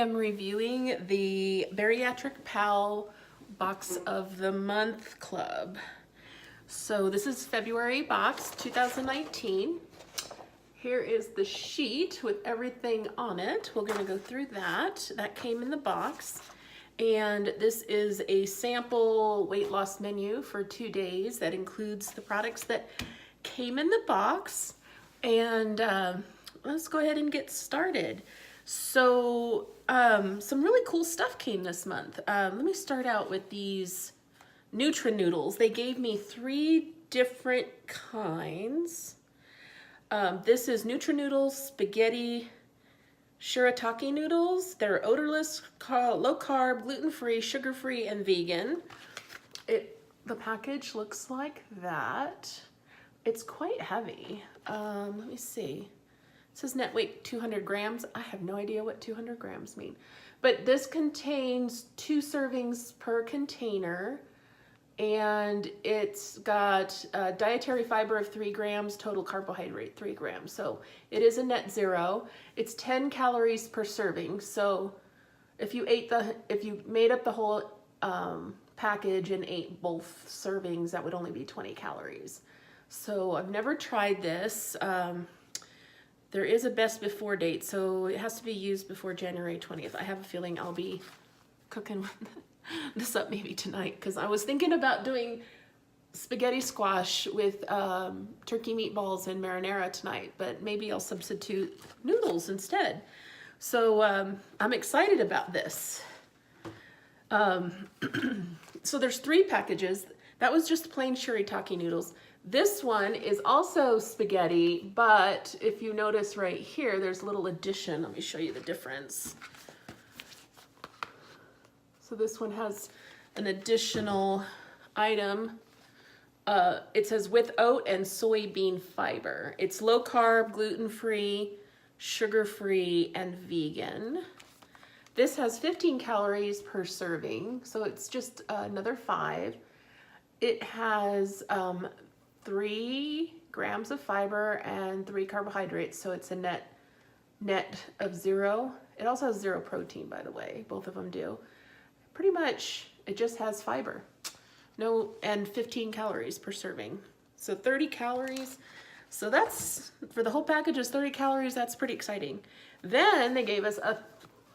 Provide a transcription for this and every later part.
am reviewing the BariatricPal Box of the Month Club. So this is February box 2019. Here is the sheet with everything on it. We're going to go through that. That came in the box. And this is a sample weight loss menu for 2 days that includes the products that came in the box. And let's go ahead and get started. So some really cool stuff came this month. Let me start out with these Noodles. They gave me 3 different kinds. This is Noodles spaghetti shirataki noodles. They're odorless, low carb, gluten-free, sugar-free, and vegan. The package looks like that. It's quite heavy. Let me see. It says net weight 200 grams. I have no idea what 200 grams mean. But this contains 2 servings per container. And it's got dietary fiber of 3 grams, total carbohydrate 3 grams. So it is a net zero. It's 10 calories per serving. So if you made up the whole package and ate both servings, that would only be 20 calories. So I've never tried this. There is a best before date, so it has to be used before January 20th. I have a feeling I'll be cooking this up maybe tonight, because I was thinking about doing spaghetti squash with turkey meatballs and marinara tonight, but maybe I'll substitute noodles instead. So I'm excited about this. So there's 3 packages. That was just plain shirataki noodles. This one is also spaghetti, but if you notice right here, there's a little addition. Let me show you the difference. So this one has an additional item. It says with oat and soybean fiber. It's low carb, gluten-free, sugar-free, and vegan. This has 15 calories per serving, so it's just another 5. It has 3 grams of fiber and 3 carbohydrates, so it's a net of 0. It also has 0 protein, by the way. Both of them do. Pretty much, it just has fiber. And 15 calories per serving. So 30 calories. So that's, for the whole package is 30 calories. That's pretty exciting. Then they gave us a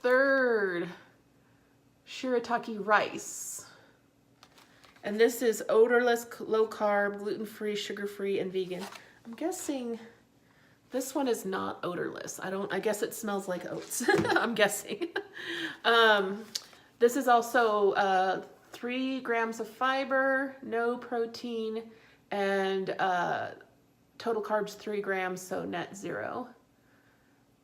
3rd shirataki rice. And this is odorless, low carb, gluten-free, sugar-free, and vegan. I'm guessing this one is not odorless. I guess it smells like oats. I'm guessing. This is also 3 grams of fiber, no protein, and total carbs 3 grams, so net 0.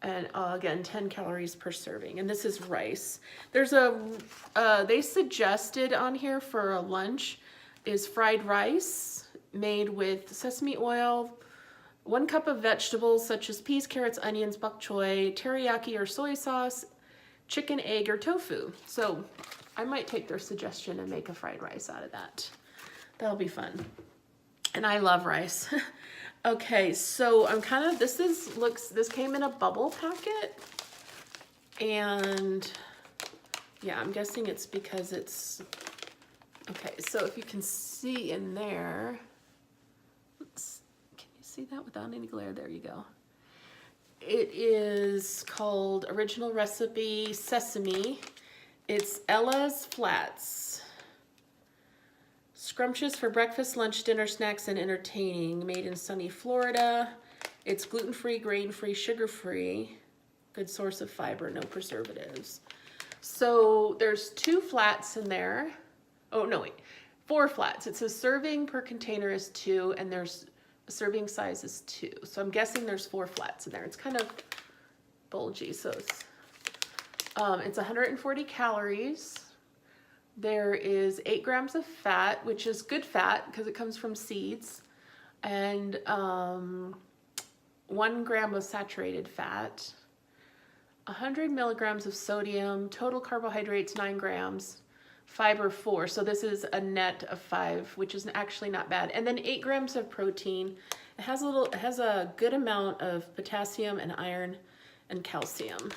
And again, 10 calories per serving. And this is rice. There's they suggested on here for a lunch is fried rice made with sesame oil, 1 cup of vegetables such as peas, carrots, onions, bok choy, teriyaki or soy sauce, chicken, egg, or tofu. So I might take their suggestion and make a fried rice out of that. That'll be fun. And I love rice. Okay, so I'm kind of, this came in a bubble packet. And yeah, I'm guessing it's because it's, okay, so if you can see in there, can you see that without any glare? There you go. It is called Original Recipe Sesame. It's Ella's Flats. Scrumptious for breakfast, lunch, dinner, snacks, and entertaining. Made in sunny Florida. It's gluten-free, grain-free, sugar-free. Good source of fiber, no preservatives. So there's 2 flats in there. Oh, no, wait. 4 flats. It says serving per container is 2, and there's serving size is 2. So I'm guessing there's 4 flats in there. It's kind of bulgy, so it's 140 calories. There is 8 grams of fat, which is good fat because it comes from seeds, and 1 gram of saturated fat, 100 milligrams of sodium, total carbohydrates 9 grams, fiber 4. So this is a net of 5, which is actually not bad. And then 8 grams of protein. It has a good amount of potassium and iron and calcium.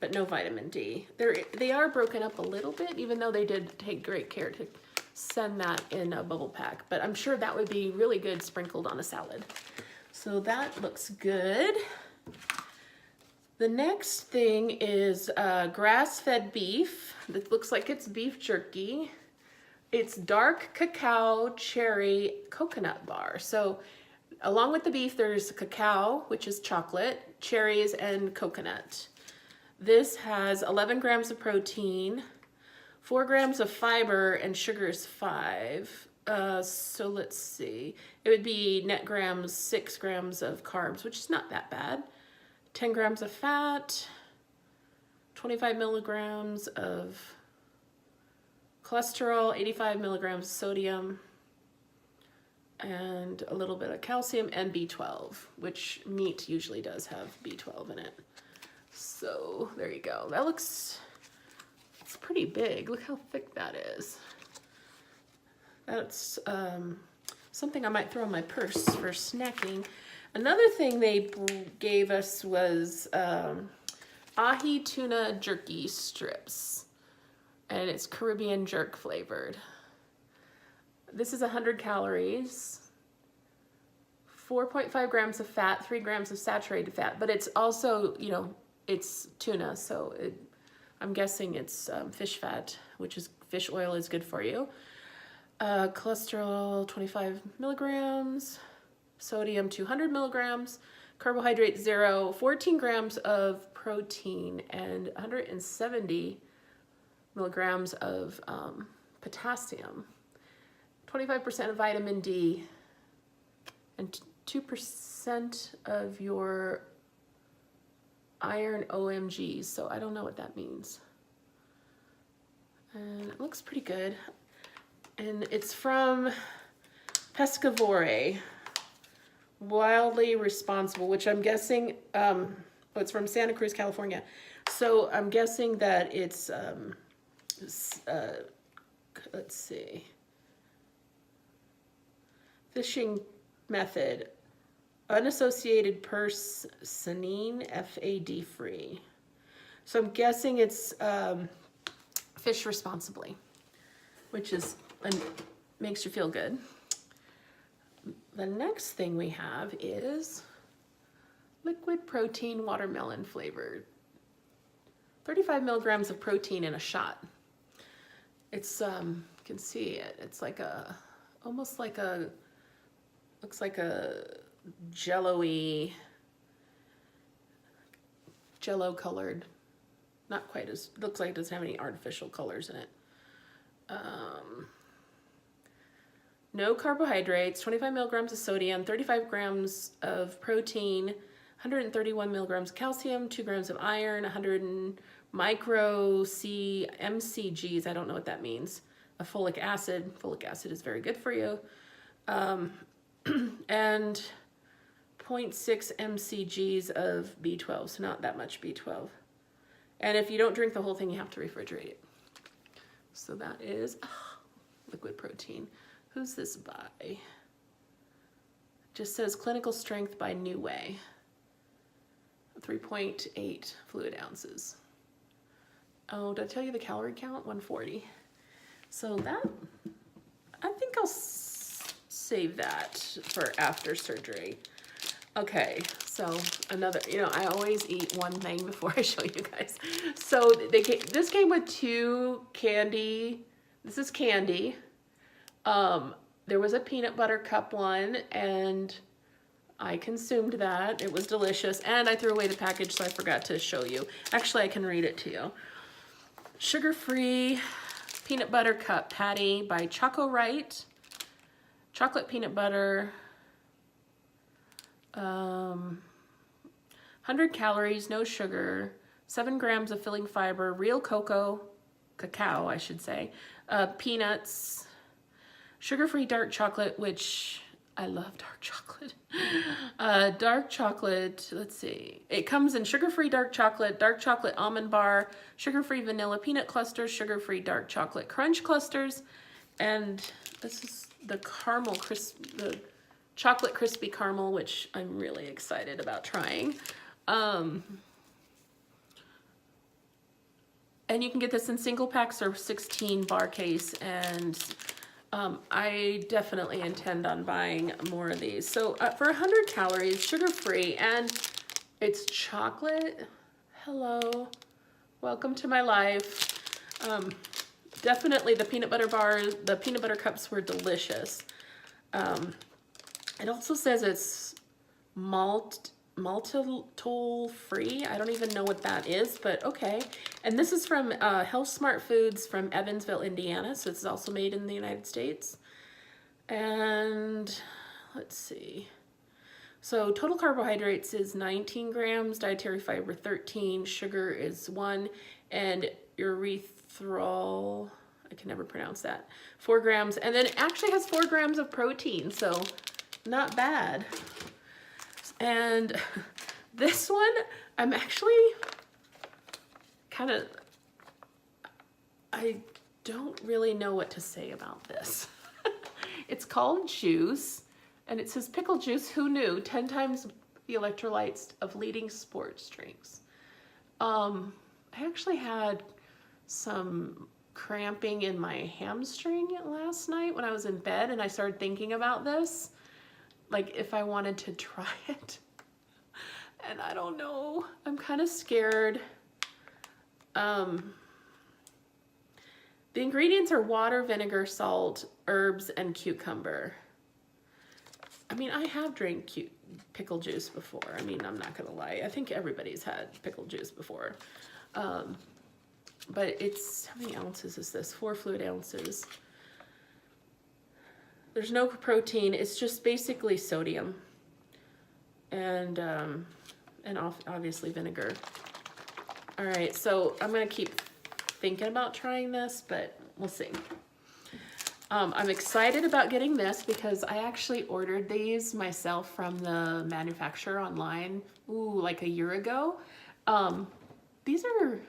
but no vitamin D. They are broken up a little bit, even though they did take great care to send that in a bubble pack, but I'm sure that would be really good sprinkled on a salad. So that looks good. The next thing is grass-fed beef. It looks like it's beef jerky. It's dark cacao cherry coconut bar. So along with the beef, there's cacao, which is chocolate, cherries, and coconut. This has 11 grams of protein, 4 grams of fiber, and sugar is 5. So let's see. It would be net grams, 6 grams of carbs, which is not that bad. 10 grams of fat, 25 milligrams of cholesterol, 85 milligrams of sodium, and a little bit of calcium and B12, which meat usually does have B12 in it. So there you go. That looks, it's pretty big. Look how thick that is. That's something I might throw in my purse for snacking. Another thing they gave us was ahi tuna jerky strips, and it's Caribbean jerk flavored. This is 100 calories, 4.5 grams of fat, 3 grams of saturated fat, but it's also, you know, it's tuna, so I'm guessing it's fish fat, which is fish oil is good for you. Cholesterol 25 milligrams, sodium 200 milligrams, carbohydrate 0, 14 grams of protein, and 170 milligrams of potassium, 25% of vitamin D, and 2% of your iron OMGs. So I don't know what that means. And it looks pretty good. And it's from Pescavore, Wildly Responsible, which I'm guessing, it's from Santa Cruz, California. So I'm guessing that it's, let's see, fishing method, unassociated persenine, FAD free. So I'm guessing it's fish responsibly, which is makes you feel good. The next thing we have is liquid protein watermelon flavored. 35 milligrams of protein in a shot. It's you can see it. It's like almost like looks like a jello-y, jello colored. Not quite as, looks like it doesn't have any artificial colors in it. No carbohydrates, 25 milligrams of sodium, 35 grams of protein, 131 milligrams of calcium, 2 grams of iron, 100 micro mcgs, I don't know what that means, of folic acid. Folic acid is very good for you. And 0.6 mcgs of B12, so not that much B12. And if you don't drink the whole thing, you have to refrigerate it. So that is liquid protein. Who's this by? Just says clinical strength by New Way. 3.8 fluid ounces. Oh, did I tell you the calorie count? 140. So that, I think I'll save that for after surgery. Okay, so another, you know, I always eat one thing before I show you guys. So this came with 2 candy. This is candy. There was a peanut butter cup one, and I consumed that. It was delicious, and I threw away the package, so I forgot to show you. Actually, I can read it to you. Sugar-free peanut butter cup patty by Choco Right. Chocolate peanut butter. 100 calories, no sugar, 7 grams of filling fiber, real cacao, I should say, peanuts, sugar-free dark chocolate, which I love dark chocolate. Dark chocolate, let's see. It comes in sugar-free dark chocolate almond bar, sugar-free vanilla peanut clusters, sugar-free dark chocolate crunch clusters, and this is the caramel the chocolate crispy caramel, which I'm really excited about trying. And you can get this in single packs or 16 bar case, and I definitely intend on buying more of these. So for 100 calories, sugar-free, and it's chocolate. Hello, welcome to my life. Definitely the peanut butter bars, the peanut butter cups were delicious. It also says it's maltitol free. I don't even know what that is, but okay. And this is from Health Smart Foods from Evansville, Indiana. So it's also made in the United States. And let's see. So total carbohydrates is 19 grams, dietary fiber 13, sugar is 1, and erythritol, I can never pronounce that, 4 grams. And then it actually has 4 grams of protein, so not bad. And this one, I'm actually kind of, I don't really know what to say about this. It's called Juice, and it says pickle juice, who knew, 10 times the electrolytes of leading sports drinks. I actually had some cramping in my hamstring last night when I was in bed, and I started thinking about this, like if I wanted to try it. And I don't know, I'm kind of scared. The ingredients are water, vinegar, salt, herbs, and cucumber. I mean, I have drank pickle juice before. I mean, I'm not gonna lie. I think everybody's had pickle juice before. But it's, how many ounces is this? 4 fluid ounces. There's no protein. It's just basically sodium and obviously vinegar. All right, so I'm gonna keep thinking about trying this, but we'll see. I'm excited about getting this because I actually ordered these myself from the manufacturer online, like a year ago. These are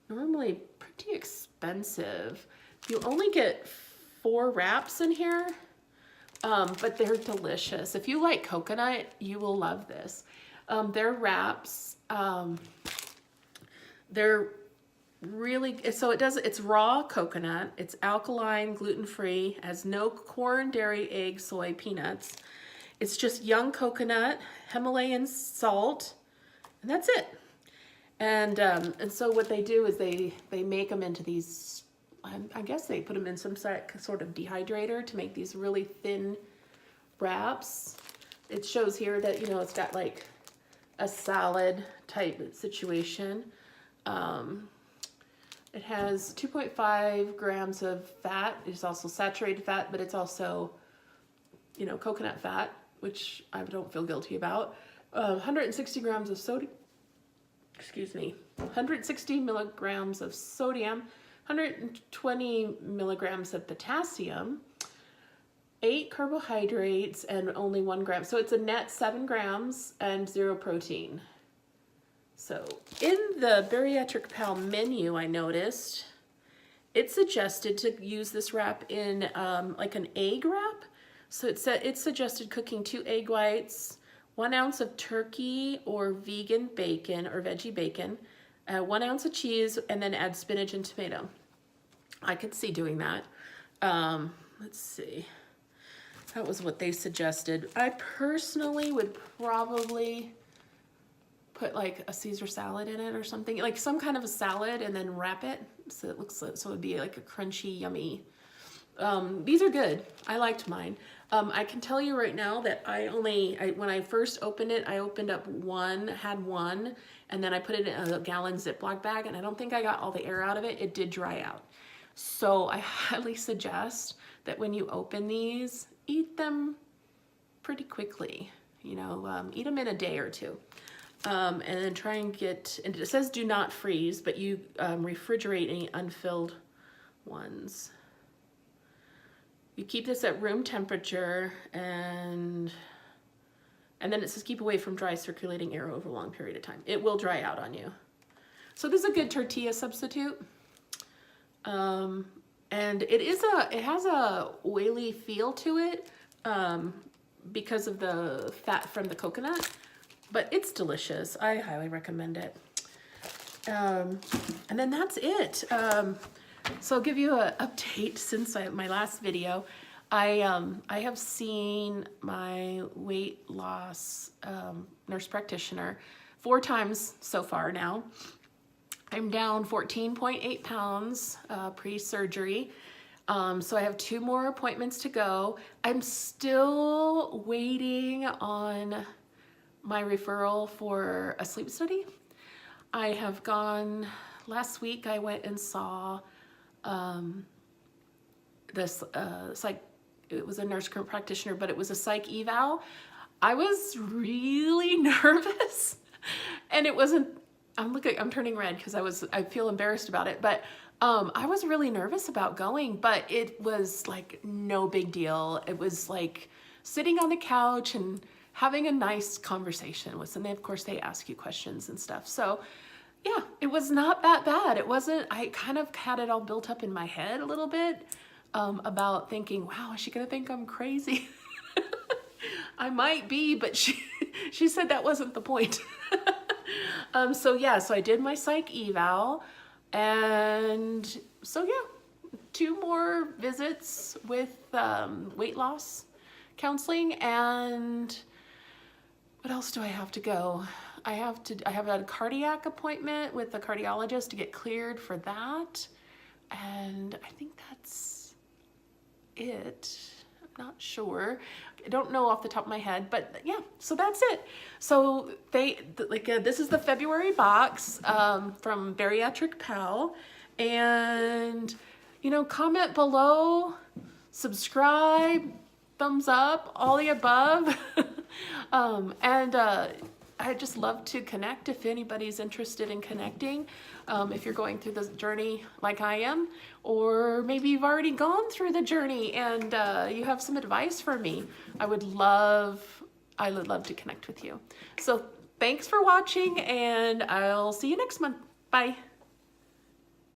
normally pretty expensive. You only get 4 wraps in here, but they're delicious. If you like coconut, you will love this. Their wraps, they're really, so it's raw coconut, it's alkaline, gluten-free, has no corn, dairy, egg, soy, peanuts. It's just young coconut, Himalayan salt, and that's it. And so what they do is they make them into these, I guess they put them in some sort of dehydrator to make these really thin wraps. It shows here that, you know, it's got like a salad type situation. It has 2.5 grams of fat. It's also saturated fat, but it's also, you know, coconut fat, which I don't feel guilty about. 160 grams of sodium, 160 milligrams of sodium, 120 milligrams of potassium, 8 carbohydrates, and only 1 gram. So it's a net 7 grams and 0 protein. So in the BariatricPal menu, I noticed it suggested to use this wrap in like an egg wrap. So it suggested cooking 2 egg whites, 1 ounce of turkey or vegan bacon or veggie bacon, 1 ounce of cheese, and then add spinach and tomato. I could see doing that. Let's see. That was what they suggested. I personally would probably put like a Caesar salad in it or something, like some kind of a salad, and then wrap it so it looks like, so it'd be like a crunchy, yummy. These are good. I liked mine. I can tell you right now that when I first opened it, I opened up had one, and then I put it in a gallon Ziploc bag, and I don't think I got all the air out of it. It did dry out. So I highly suggest that when you open these, eat them pretty quickly. You know, eat them in a day or two. And then try and get, and it says do not freeze, but you refrigerate any unfilled ones. You keep this at room temperature, and then it says keep away from dry circulating air over a long period of time. It will dry out on you. So this is a good tortilla substitute. And it has a oily feel to it because of the fat from the coconut, but it's delicious. I highly recommend it. And then that's it. So I'll give you an update since my last video. I have seen my weight loss nurse practitioner 4 times so far now. I'm down 14.8 pounds pre-surgery. So I have 2 more appointments to go. I'm still waiting on my referral for a sleep study. I have gone, last week I went and saw this it was a nurse practitioner, but it was a psych eval. I was really nervous, and it wasn't, I'm turning red because I feel embarrassed about it, but I was really nervous about going, but it was like no big deal. It was like sitting on the couch and having a nice conversation with them. Of course, they ask you questions and stuff. So yeah, it was not that bad. It wasn't, I kind of had it all built up in my head a little bit about thinking, wow, is she gonna think I'm crazy? I might be, but she said that wasn't the point. So yeah, so I did my psych eval, and so yeah, 2 more visits with weight loss counseling. And what else do I have to go? I have a cardiac appointment with the cardiologist to get cleared for that. And I think that's it. I'm not sure. I don't know off the top of my head, but yeah, so that's it. So this is the February box from BariatricPal, and comment below, subscribe, thumbs up, all the above. I'd just love to connect if anybody's interested in connecting. If you're going through this journey like I am, or maybe you've already gone through the journey and you have some advice for me, I would love to connect with you. So thanks for watching, and I'll see you next month. Bye.